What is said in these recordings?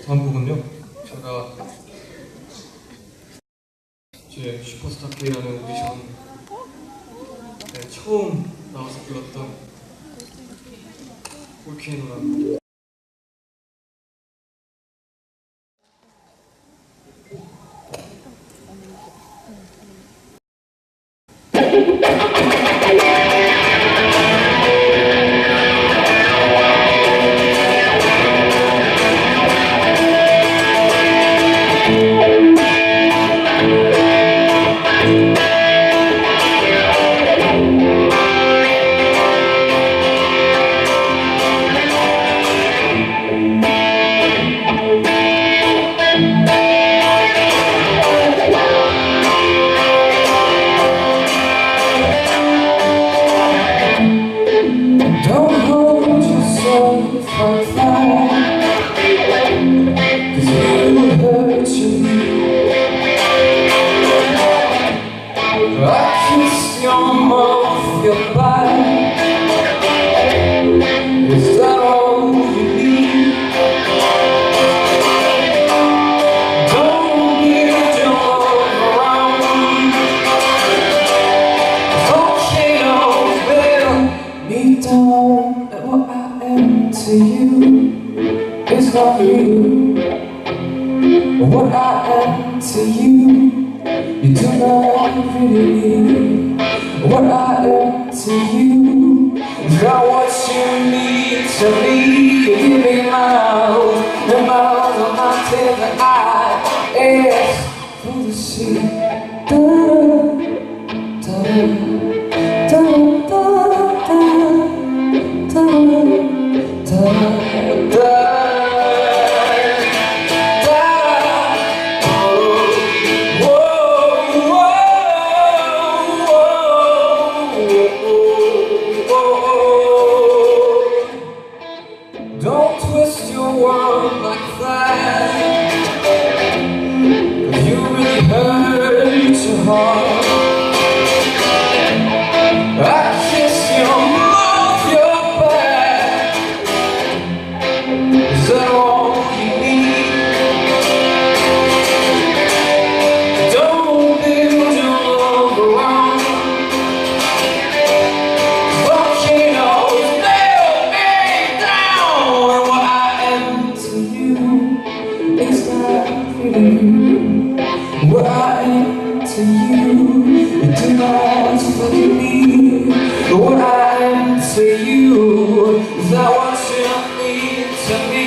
다음 곡은요, 제가 제 슈퍼스타 K라는 오디션 처음 나와서 불렀던 볼케이노라는 곡. What I am to you, you do not really need. What I am to you is not what you need to me. You give me miles, the miles of my tears that I ask for the sea. Da da da da da da da da. Don't twist your world like that, 'cause you really hurt your heart. I kiss your mouth, your back. Is that all you need? Don't build your love around volcanoes. Nail me down. What I am to you is not really what I am to you. You do not forgive me. What I am to you is not what you need to me.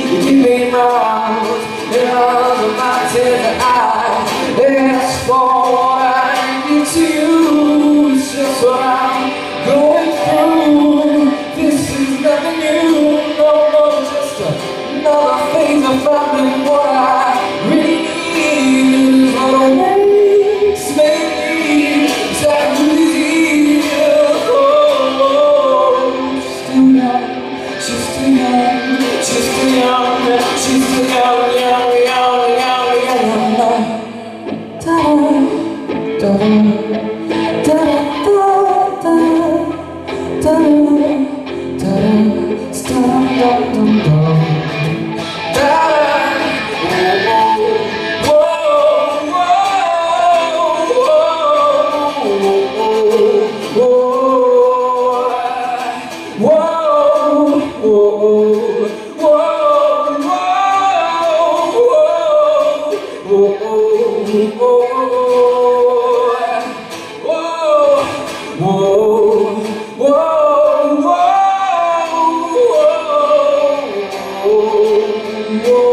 You give me mouth and all of my tears that I ask for. What I need to you is just what I'm going through. This is nothing new, no, just another phase of finding what I really need. Is what makes me sad to leave you. Oh, she's too young, she's too young, she's too young, young, young, young, young, young. Da da da da da da da da da. Whoa.